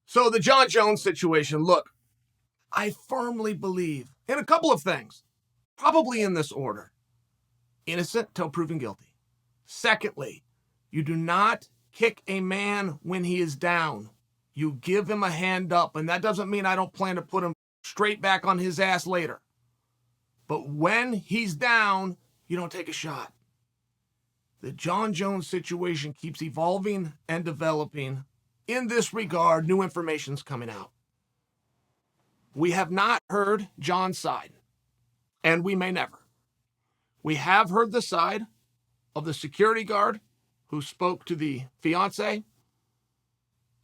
So the Jon Jones situation, look, I firmly believe in a couple of things, probably in this order. Innocent till proven guilty. Secondly, you do not kick a man when he is down. You give him a hand up, and that doesn't mean I don't plan to put him straight back on his ass later. But when he's down, you don't take a shot. The Jon Jones situation keeps evolving and developing. In this regard, new information's coming out. We have not heard Jon's side, and we may never. We have heard the side of the security guard who spoke to the fiance.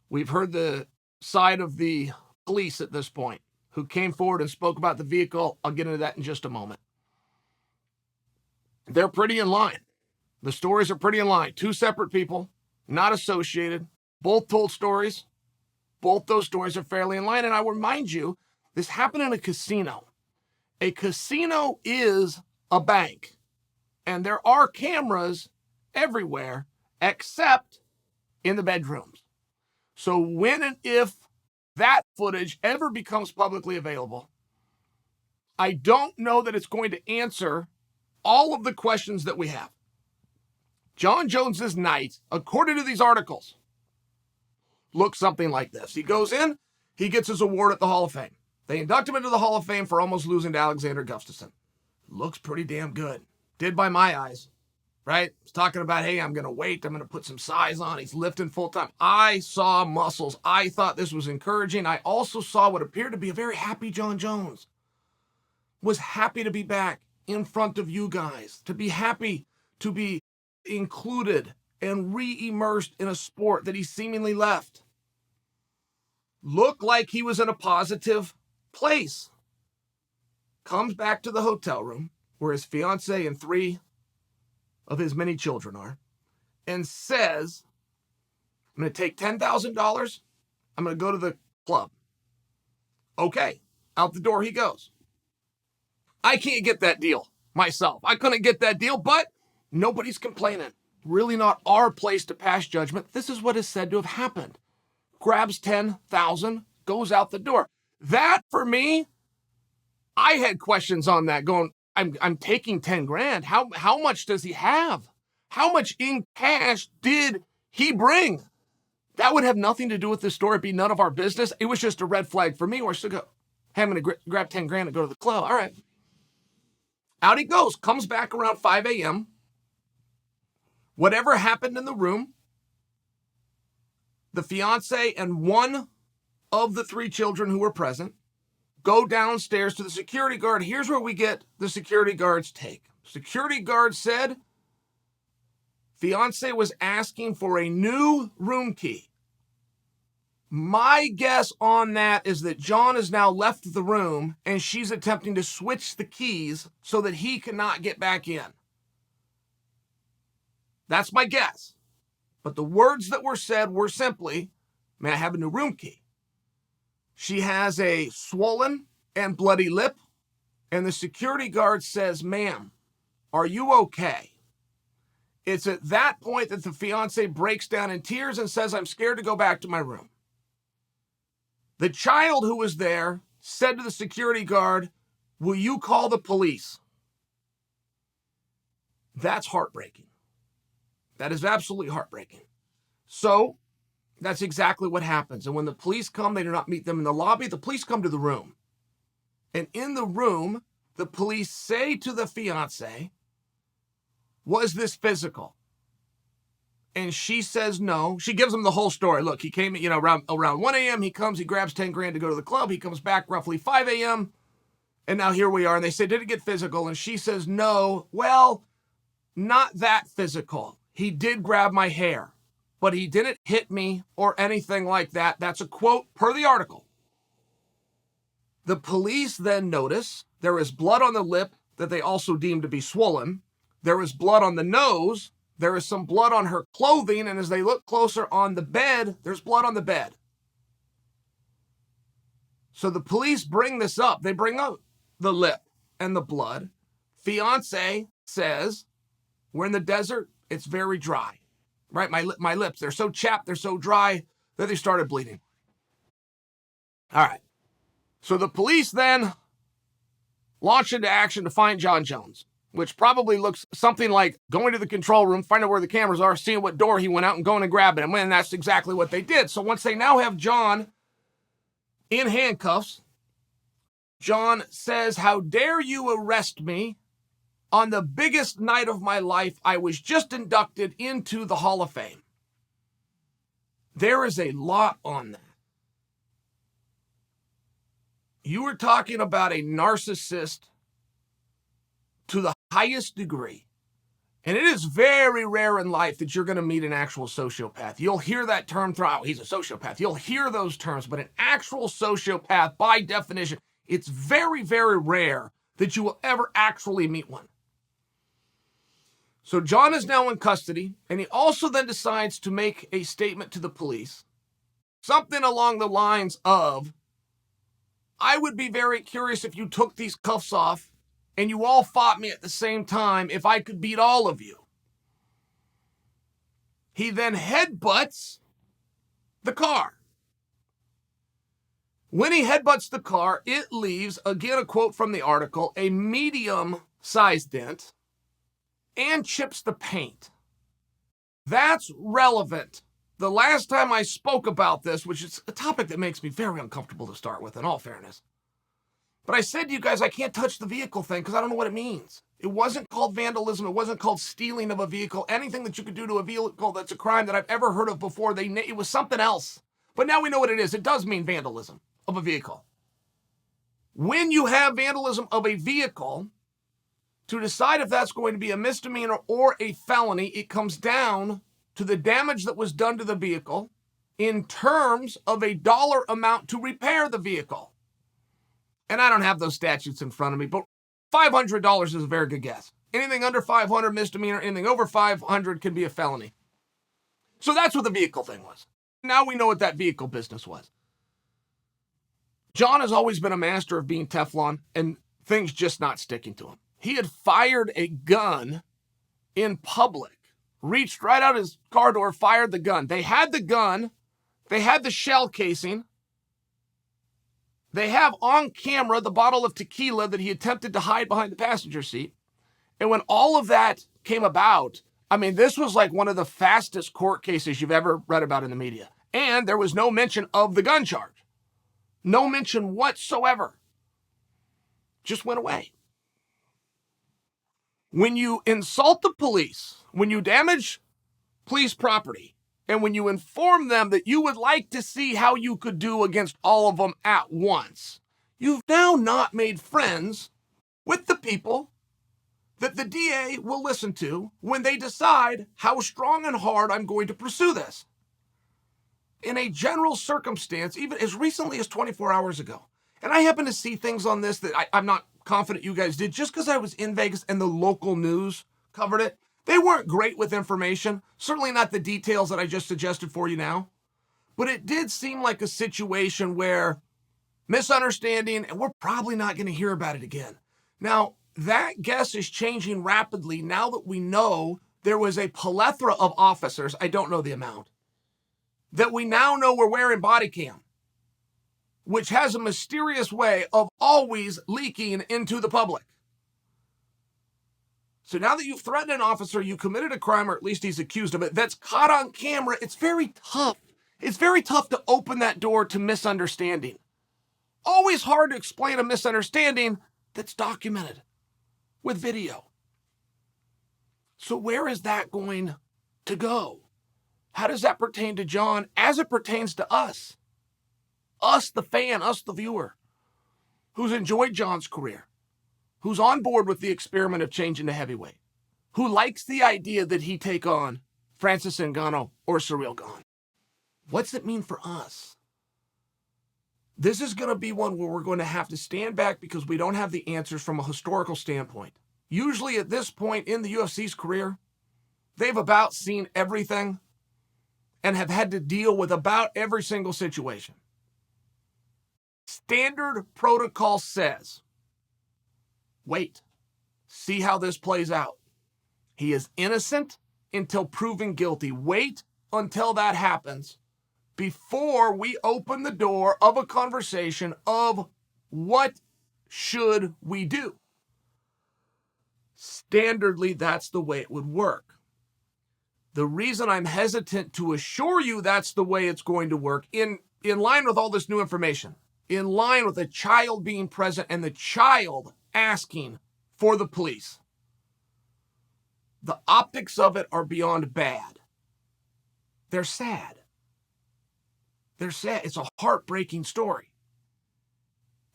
We've heard the side of the police at this point who came forward and spoke about the vehicle. I'll get into that in just a moment. They're pretty in line. The stories are pretty in line. Two separate people, not associated, both told stories. Both those stories are fairly in line. And I will remind you, this happened in a casino. A casino is a bank. And there are cameras everywhere except in the bedrooms. So when and if that footage ever becomes publicly available, I don't know that it's going to answer all of the questions that we have. Jon Jones's night, according to these articles, looks something like this. He goes in, he gets his award at the Hall of Fame. They induct him into the Hall of Fame for almost losing to Alexander Gustafsson. Looks pretty damn good. Did by my eyes, right? He's talking about, hey, I'm going to wait. I'm going to put some size on. He's lifting full time. I saw muscles. I thought this was encouraging. I also saw what appeared to be a very happy Jon Jones. Was happy to be back in front of you guys, to be happy to be included and re-immersed in a sport that he seemingly left. Looked like he was in a positive place. Comes back to the hotel room where his fiance and 3 of his many children are, and says, I'm going to take $10,000. I'm going to go to the club. Okay, out the door he goes. I can't get that deal myself. I couldn't get that deal, but nobody's complaining. Really not our place to pass judgment. This is what is said to have happened. Grabs $10,000, goes out the door. That, for me, I had questions on that going, I'm taking 10 grand. How much does he have? How much in cash did he bring? That would have nothing to do with this story. It'd be none of our business. It was just a red flag for me where I should go, hey, I'm going to grab 10 grand and go to the club. All right. Out he goes, comes back around 5 a.m. Whatever happened in the room, the fiance and 1 of the 3 children who were present go downstairs to the security guard. Here's where we get the security guard's take. Security guard said fiance was asking for a new room key. My guess on that is that Jon has now left the room and she's attempting to switch the keys so that he cannot get back in. That's my guess. But the words that were said were simply, may I have a new room key? She has a swollen and bloody lip, and the security guard says, ma'am, are you okay? It's at that point that the fiance breaks down in tears and says, I'm scared to go back to my room. The child who was there said to the security guard, will you call the police? That's heartbreaking. That is absolutely heartbreaking. So that's exactly what happens. And when the police come, they do not meet them in the lobby. The police come to the room. And in the room, the police say to the fiance, was this physical? And she says no. She gives them the whole story. Look, he came, around 1 a.m. He comes, he grabs 10 grand to go to the club. He comes back roughly 5 a.m. And now here we are. And they say, did it get physical? And she says, no. Well, not that physical. He did grab my hair, but he didn't hit me or anything like that. That's a quote per the article. The police then notice there is blood on the lip that they also deem to be swollen. There is blood on the nose. There is some blood on her clothing. And as they look closer on the bed, there's blood on the bed. So the police bring this up. They bring up the lip and the blood. Fiance says, we're in the desert. It's very dry, right? My lips, they're so chapped, they're so dry that they started bleeding. All right. So the police then launch into action to find Jon Jones, which probably looks something like going to the control room, finding out where the cameras are, seeing what door he went out, and going and grabbing him. And that's exactly what they did. So once they now have Jon in handcuffs, Jon says, "How dare you arrest me on the biggest night of my life? I was just inducted into the Hall of Fame." There is a lot on that. You were talking about a narcissist to the highest degree. And it is very rare in life that you're going to meet an actual sociopath. You'll hear that term throughout. He's a sociopath. You'll hear those terms, but an actual sociopath, by definition, it's very, very rare that you will ever actually meet one. So Jon is now in custody, and he also then decides to make a statement to the police. Something along the lines of, "I would be very curious if you took these cuffs off and you all fought me at the same time, if I could beat all of you." He then headbutts the car. When he headbutts the car, it leaves, again a quote from the article, a medium-sized dent and chips the paint. That's relevant. The last time I spoke about this, which is a topic that makes me very uncomfortable to start with, in all fairness, but I said to you guys, I can't touch the vehicle thing because I don't know what it means. It wasn't called vandalism. It wasn't called stealing of a vehicle. Anything that you could do to a vehicle that's a crime that I've ever heard of before, it was something else. But now we know what it is. It does mean vandalism of a vehicle. When you have vandalism of a vehicle, to decide if that's going to be a misdemeanor or a felony, it comes down to the damage that was done to the vehicle in terms of a dollar amount to repair the vehicle. And I don't have those statutes in front of me, but $500 is a very good guess. Anything under 500 misdemeanor, anything over 500 can be a felony. So that's what the vehicle thing was. Now we know what that vehicle business was. Jon has always been a master of being Teflon and things just not sticking to him. He had fired a gun in public, reached right out his car door, fired the gun. They had the gun. They had the shell casing. They have on camera the bottle of tequila that he attempted to hide behind the passenger seat. And when all of that came about, I mean, this was like one of the fastest court cases you've ever read about in the media. And there was no mention of the gun charge. No mention whatsoever. Just went away. When you insult the police, when you damage police property, and when you inform them that you would like to see how you could do against all of them at once, you've now not made friends with the people that the DA will listen to when they decide how strong and hard I'm going to pursue this. In a general circumstance, even as recently as 24 hours ago, and I happen to see things on this that I'm not confident you guys did, just because I was in Vegas and the local news covered it. They weren't great with information, certainly not the details that I just suggested for you now, but it did seem like a situation where misunderstanding, and we're probably not going to hear about it again. Now, that guess is changing rapidly now that we know there was a plethora of officers, I don't know the amount, that we now know were wearing body cam, which has a mysterious way of always leaking into the public. So now that you've threatened an officer, you committed a crime, or at least he's accused of it, that's caught on camera, it's very tough. It's very tough to open that door to misunderstanding. Always hard to explain a misunderstanding that's documented with video. So where is that going to go? How does that pertain to Jon as it pertains to us? Us, the fan, us, the viewer, who's enjoyed Jon's career, who's on board with the experiment of changing to heavyweight, who likes the idea that he take on Francis Ngannou or Cyril Gane. What's it mean for us? This is going to be one where we're going to have to stand back because we don't have the answers from a historical standpoint. Usually at this point in the UFC's career, they've about seen everything and have had to deal with about every single situation. Standard protocol says, wait, see how this plays out. He is innocent until proven guilty. Wait until that happens before we open the door of a conversation of what should we do. Standardly, that's the way it would work. The reason I'm hesitant to assure you that's the way it's going to work, in line with all this new information, in line with a child being present and the child asking for the police, the optics of it are beyond bad. They're sad. They're sad. It's a heartbreaking story.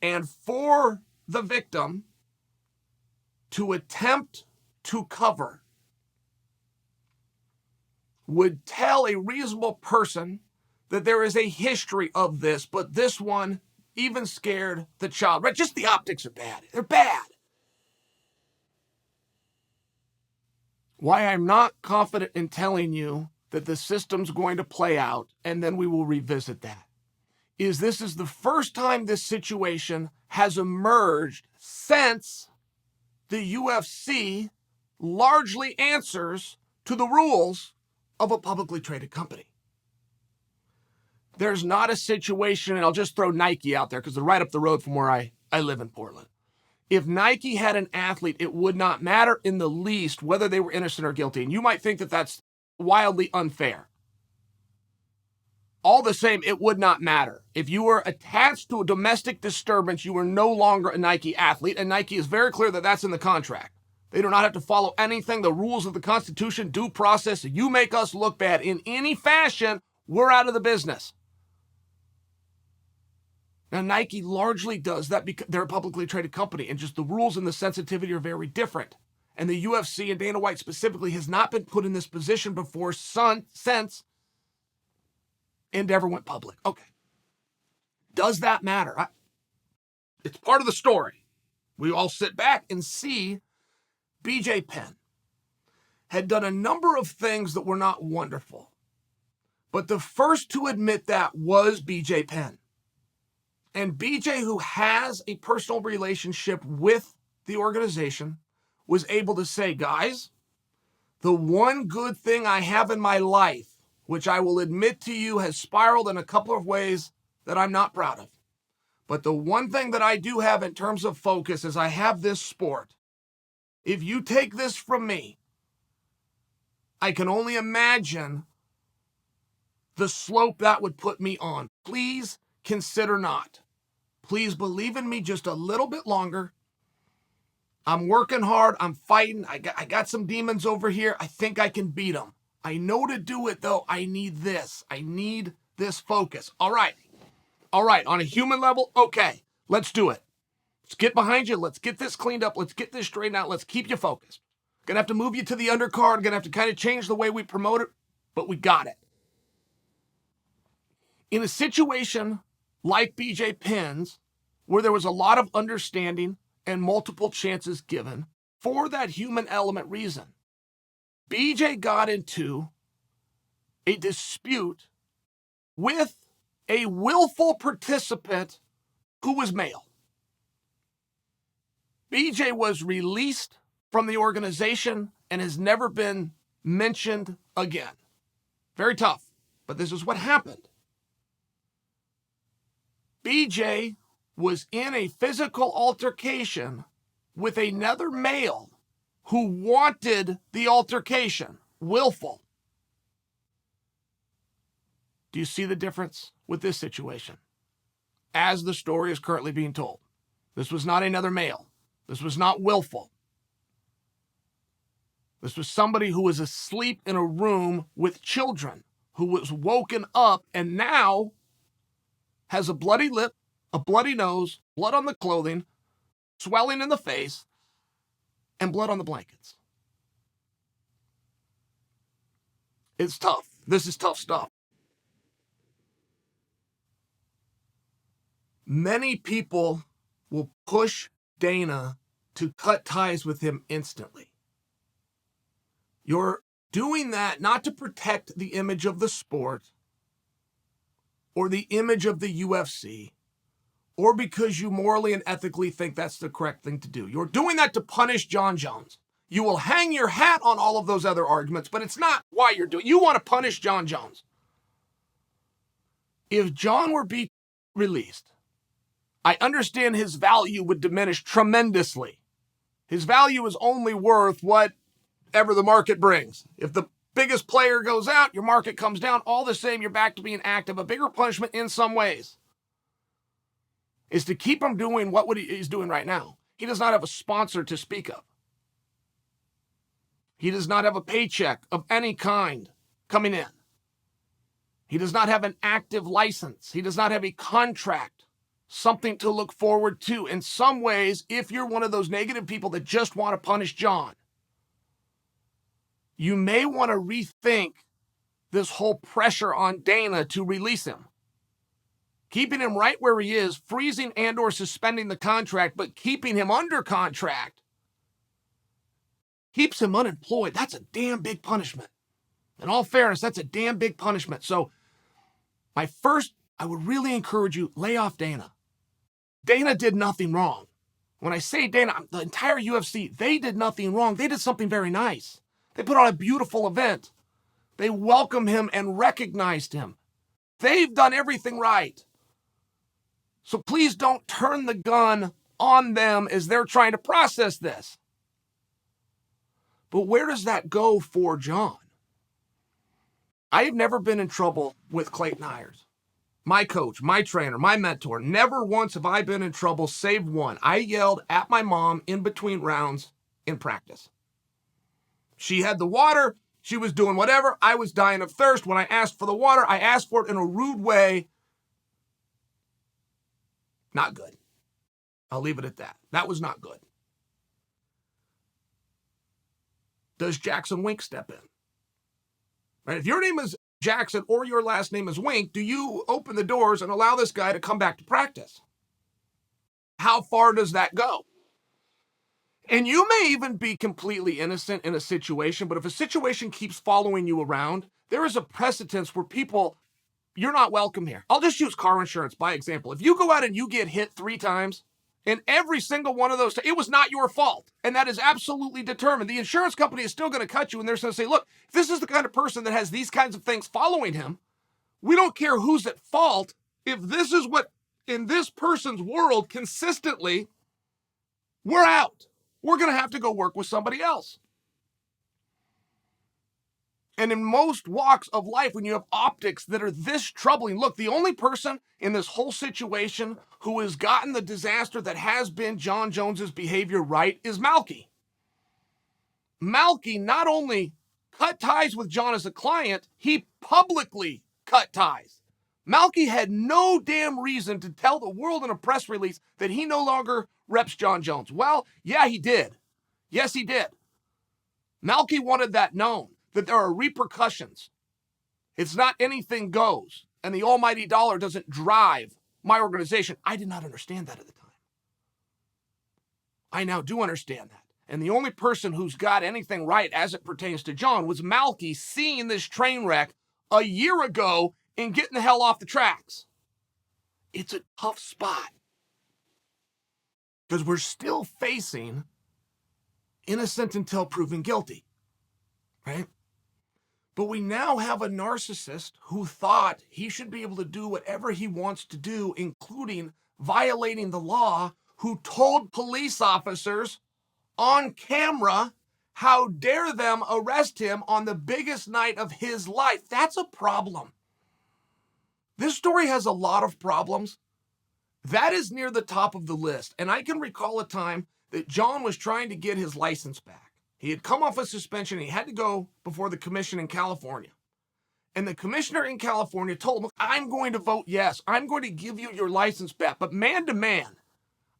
And for the victim to attempt to cover would tell a reasonable person that there is a history of this, but this one even scared the child. Right? Just the optics are bad. They're bad. Why I'm not confident in telling you that the system's going to play out, and then we will revisit that, is this is the first time this situation has emerged since the UFC largely answers to the rules of a publicly traded company. There's not a situation, and I'll just throw Nike out there because they're right up the road from where I live in Portland. If Nike had an athlete, it would not matter in the least whether they were innocent or guilty. And you might think that that's wildly unfair. All the same, it would not matter. If you were attached to a domestic disturbance, you were no longer a Nike athlete, and Nike is very clear that that's in the contract. They do not have to follow anything, the rules of the Constitution, due process. If you make us look bad in any fashion, we're out of the business. Now, Nike largely does that because they're a publicly traded company, and just the rules and the sensitivity are very different. And the UFC and Dana White specifically has not been put in this position before since Endeavor went public. Okay. Does that matter? It's part of the story. We all sit back and see BJ Penn had done a number of things that were not wonderful. But the first to admit that was BJ Penn. And BJ, who has a personal relationship with the organization, was able to say, guys, the one good thing I have in my life, which I will admit to you has spiraled in a couple of ways that I'm not proud of. But the one thing that I do have in terms of focus is I have this sport. If you take this from me, I can only imagine the slope that would put me on. Please consider not. Please believe in me just a little bit longer. I'm working hard. I'm fighting. I got some demons over here. I think I can beat them. I know to do it, though. I need this. I need this focus. All right. On a human level, okay. Let's do it. Let's get behind you. Let's get this cleaned up. Let's get this straightened out. Let's keep you focused. Gonna have to move you to the undercard. Gonna have to kind of change the way we promote it, but we got it. In a situation like BJ Penn's, where there was a lot of understanding and multiple chances given for that human element reason, BJ got into a dispute with a willful participant who was male. BJ was released from the organization and has never been mentioned again. Very tough, but this is what happened. BJ was in a physical altercation with another male who wanted the altercation, willful. Do you see the difference with this situation? As the story is currently being told, this was not another male. This was not willful. This was somebody who was asleep in a room with children, who was woken up and now has a bloody lip, a bloody nose, blood on the clothing, swelling in the face, and blood on the blankets. It's tough. This is tough stuff. Many people will push Dana to cut ties with him instantly. You're doing that not to protect the image of the sport or the image of the UFC, or because you morally and ethically think that's the correct thing to do. You're doing that to punish Jon Jones. You will hang your hat on all of those other arguments, but it's not why you're doing it. You want to punish Jon Jones. If Jon were be released, I understand his value would diminish tremendously. His value is only worth whatever the market brings. If the biggest player goes out, your market comes down. All the same, you're back to being active. A bigger punishment in some ways is to keep him doing what he's doing right now. He does not have a sponsor to speak of. He does not have a paycheck of any kind coming in. He does not have an active license. He does not have a contract, something to look forward to. In some ways, if you're one of those negative people that just want to punish Jon, you may want to rethink this whole pressure on Dana to release him. Keeping him right where he is, freezing and or suspending the contract, but keeping him under contract keeps him unemployed. That's a damn big punishment. In all fairness, that's a damn big punishment. So I would really encourage you, lay off Dana. Dana did nothing wrong. When I say Dana, the entire UFC, they did nothing wrong. They did something very nice. They put on a beautiful event. They welcomed him and recognized him. They've done everything right. So please don't turn the gun on them as they're trying to process this. But where does that go for Jon? I have never been in trouble with Clayton Hires. My coach, my trainer, my mentor. Never once have I been in trouble, save one. I yelled at my mom in between rounds in practice. She had the water. She was doing whatever. I was dying of thirst. When I asked for the water, I asked for it in a rude way. Not good. I'll leave it at that. That was not good. Does Jackson Wink step in? Right? If your name is Jackson or your last name is Wink, do you open the doors and allow this guy to come back to practice? How far does that go? And you may even be completely innocent in a situation, but if a situation keeps following you around, there is a precedence where people, you're not welcome here. I'll just use car insurance by example. If you go out and you get hit 3 times, and every single one of those, it was not your fault. And that is absolutely determined. The insurance company is still going to cut you, and they're going to say, look, if this is the kind of person that has these kinds of things following him, we don't care who's at fault. If this is what, in this person's world, consistently, we're out. We're going to have to go work with somebody else. And in most walks of life, when you have optics that are this troubling, look, the only person in this whole situation who has gotten the disaster that has been Jon Jones's behavior right is Malky. Malky not only cut ties with Jon as a client, he publicly cut ties. Malky had no damn reason to tell the world in a press release that he no longer reps Jon Jones. Well, yeah, he did. Yes, he did. Malky wanted that known, that there are repercussions. It's not anything goes, and the almighty dollar doesn't drive my organization. I did not understand that at the time. I now do understand that. And the only person who's got anything right as it pertains to Jon was Malky seeing this train wreck a year ago and getting the hell off the tracks. It's a tough spot because we're still facing innocent until proven guilty, right? But we now have a narcissist who thought he should be able to do whatever he wants to do, including violating the law, who told police officers on camera, how dare them arrest him on the biggest night of his life. That's a problem. This story has a lot of problems. That is near the top of the list. And I can recall a time that Jon was trying to get his license back. He had come off a suspension. And he had to go before the commission in California. And the commissioner in California told him, I'm going to vote yes. I'm going to give you your license back. But man to man,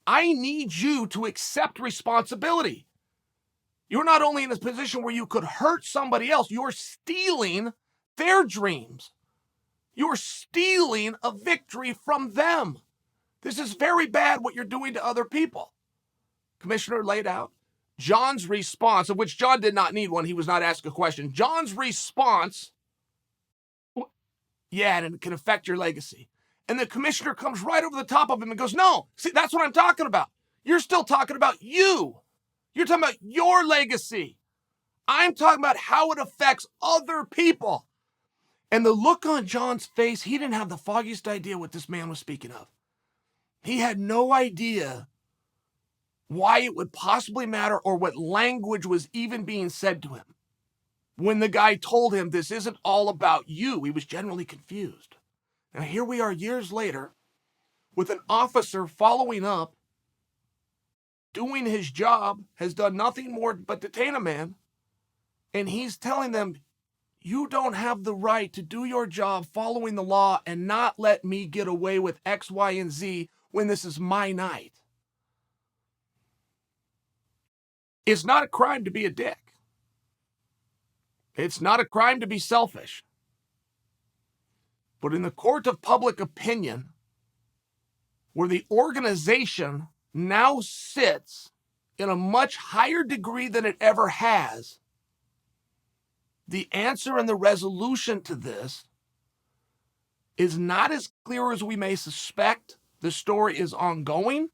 I need you to accept responsibility. You're not only in a position where you could hurt somebody else, you're stealing their dreams. You're stealing a victory from them. This is very bad what you're doing to other people. Commissioner laid out Jon's response, of which Jon did not need one. He was not asked a question. Jon's response, yeah, and it can affect your legacy. And the commissioner comes right over the top of him and goes, no, see, that's what I'm talking about. You're still talking about you. You're talking about your legacy. I'm talking about how it affects other people. And the look on Jon's face, he didn't have the foggiest idea what this man was speaking of. He had no idea why it would possibly matter or what language was even being said to him. When the guy told him this isn't all about you, he was generally confused. Now here we are years later with an officer following up, doing his job, has done nothing more but detain a man, and he's telling them, you don't have the right to do your job following the law and not let me get away with X, Y, and Z when this is my night. It's not a crime to be a dick. It's not a crime to be selfish. But in the court of public opinion, where the organization now sits in a much higher degree than it ever has, the answer and the resolution to this is not as clear as we may suspect. The story is ongoing.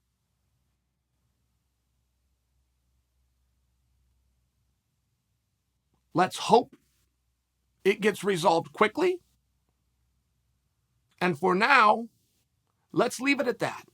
Let's hope it gets resolved quickly. And for now, let's leave it at that.